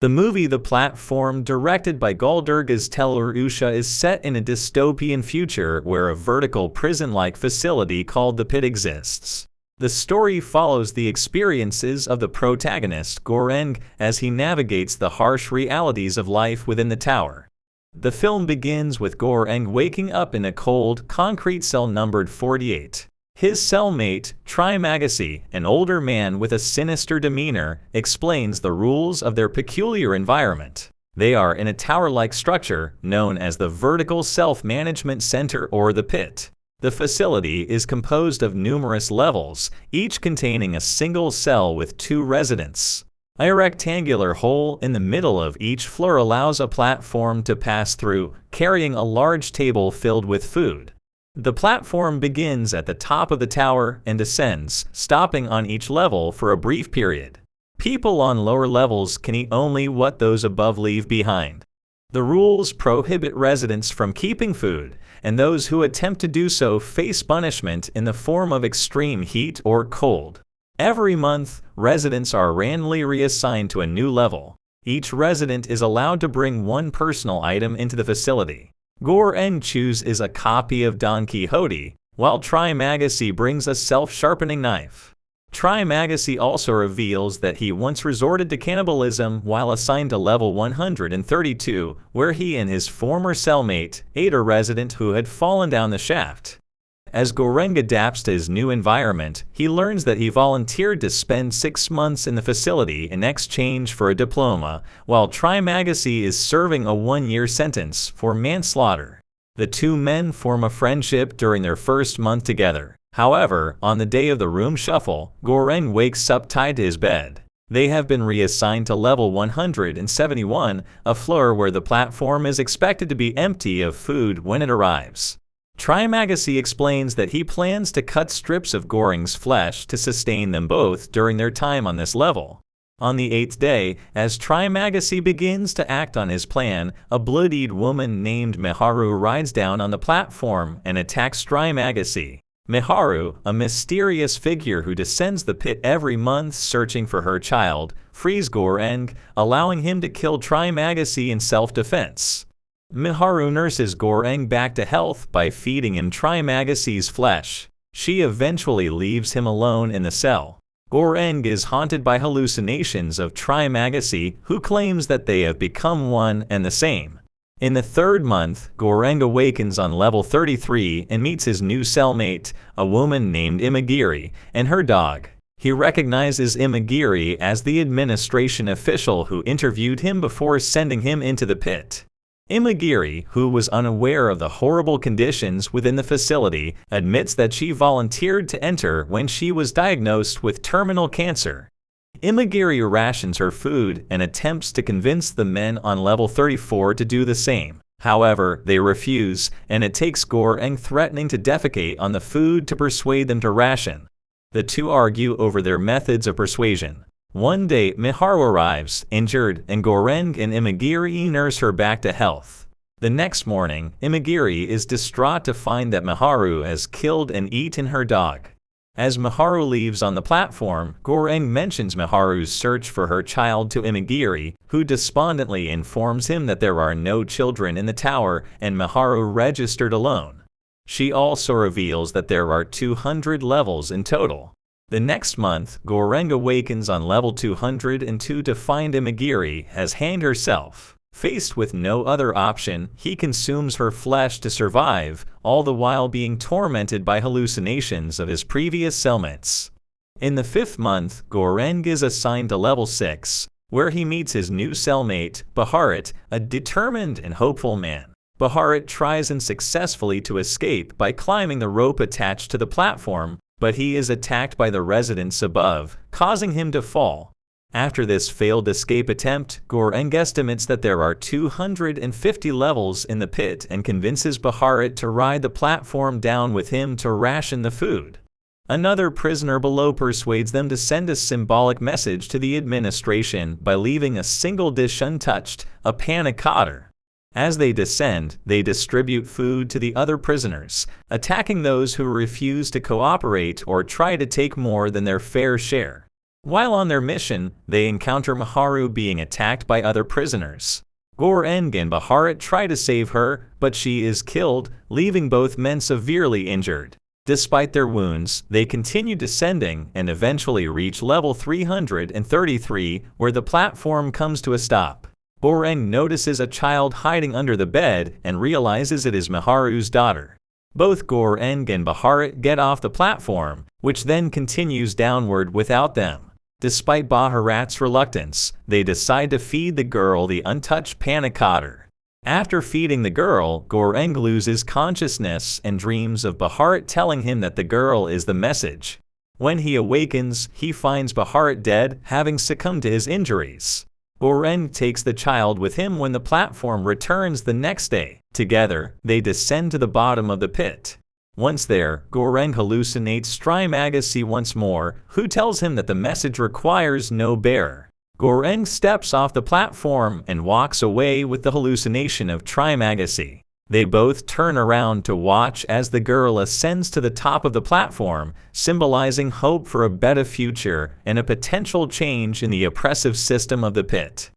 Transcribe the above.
The movie The Platform, directed by Guldergas Tellerusha, is set in a dystopian future where a vertical prison-like facility called the Pit exists. The story follows the experiences of the protagonist, Goreng, as he navigates the harsh realities of life within the tower. The film begins with Goreng waking up in a cold, concrete cell numbered 48. His cellmate, Trimagasi, an older man with a sinister demeanor, explains the rules of their peculiar environment. They are in a tower-like structure known as the Vertical Self-Management Center or the Pit. The facility is composed of numerous levels, each containing a single cell with 2 residents. A rectangular hole in the middle of each floor allows a platform to pass through, carrying a large table filled with food. The platform begins at the top of the tower and descends, stopping on each level for a brief period. People on lower levels can eat only what those above leave behind. The rules prohibit residents from keeping food, and those who attempt to do so face punishment in the form of extreme heat or cold. Every month, residents are randomly reassigned to a new level. Each resident is allowed to bring one personal item into the facility. Goreng chooses a copy of Don Quixote, while Trimagasi brings a self-sharpening knife. Trimagasi also reveals that he once resorted to cannibalism while assigned to level 132, where he and his former cellmate ate a resident who had fallen down the shaft. As Goreng adapts to his new environment, he learns that he volunteered to spend 6 months in the facility in exchange for a diploma, while Trimagasi is serving a 1-year sentence for manslaughter. The 2 men form a friendship during their first month together. However, on the day of the room shuffle, Goreng wakes up tied to his bed. They have been reassigned to level 171, a floor where the platform is expected to be empty of food when it arrives. Trimagasi explains that he plans to cut strips of Goreng's flesh to sustain them both during their time on this level. On the 8th day, as Trimagasi begins to act on his plan, a bloodied woman named Miharu rides down on the platform and attacks Trimagasi. Miharu, a mysterious figure who descends the pit every month searching for her child, frees Goreng, allowing him to kill Trimagasi in self-defense. Miharu nurses Goreng back to health by feeding him Trimagasi's flesh. She eventually leaves him alone in the cell. Goreng is haunted by hallucinations of Trimagasi, who claims that they have become one and the same. In the 3rd month, Goreng awakens on level 33 and meets his new cellmate, a woman named Imagiri, and her dog. He recognizes Imagiri as the administration official who interviewed him before sending him into the pit. Imagiri, who was unaware of the horrible conditions within the facility, admits that she volunteered to enter when she was diagnosed with terminal cancer. Imagiri rations her food and attempts to convince the men on level 34 to do the same. However, they refuse, and it takes Goreng threatening to defecate on the food to persuade them to ration. The 2 argue over their methods of persuasion. One day, Miharu arrives, injured, and Goreng and Imagiri nurse her back to health. The next morning, Imagiri is distraught to find that Miharu has killed and eaten her dog. As Miharu leaves on the platform, Goreng mentions Miharu's search for her child to Imagiri, who despondently informs him that there are no children in the tower and Miharu registered alone. She also reveals that there are 200 levels in total. The next month, Goreng awakens on level 202 to find Imagiri has hanged herself. Faced with no other option, he consumes her flesh to survive, all the while being tormented by hallucinations of his previous cellmates. In the 5th month, Goreng is assigned to level 6, where he meets his new cellmate, Baharat, a determined and hopeful man. Baharat tries unsuccessfully to escape by climbing the rope attached to the platform, but he is attacked by the residents above, causing him to fall. After this failed escape attempt, Goreng estimates that there are 250 levels in the pit and convinces Baharat to ride the platform down with him to ration the food. Another prisoner below persuades them to send a symbolic message to the administration by leaving a single dish untouched, a panna cotta. As they descend, they distribute food to the other prisoners, attacking those who refuse to cooperate or try to take more than their fair share. While on their mission, they encounter Maharu being attacked by other prisoners. Goreng and Baharat try to save her, but she is killed, leaving both men severely injured. Despite their wounds, they continue descending and eventually reach level 333, where the platform comes to a stop. Goreng notices a child hiding under the bed and realizes it is Maharu's daughter. Both Goreng and Baharat get off the platform, which then continues downward without them. Despite Baharat's reluctance, they decide to feed the girl the untouched panna cotta. After feeding the girl, Goreng loses consciousness and dreams of Baharat telling him that the girl is the message. When he awakens, he finds Baharat dead, having succumbed to his injuries. Goreng takes the child with him when the platform returns the next day. Together, they descend to the bottom of the pit. Once there, Goreng hallucinates Trimagasi once more, who tells him that the message requires no bearer. Goreng steps off the platform and walks away with the hallucination of Trimagasi. They both turn around to watch as the girl ascends to the top of the platform, symbolizing hope for a better future and a potential change in the oppressive system of the pit.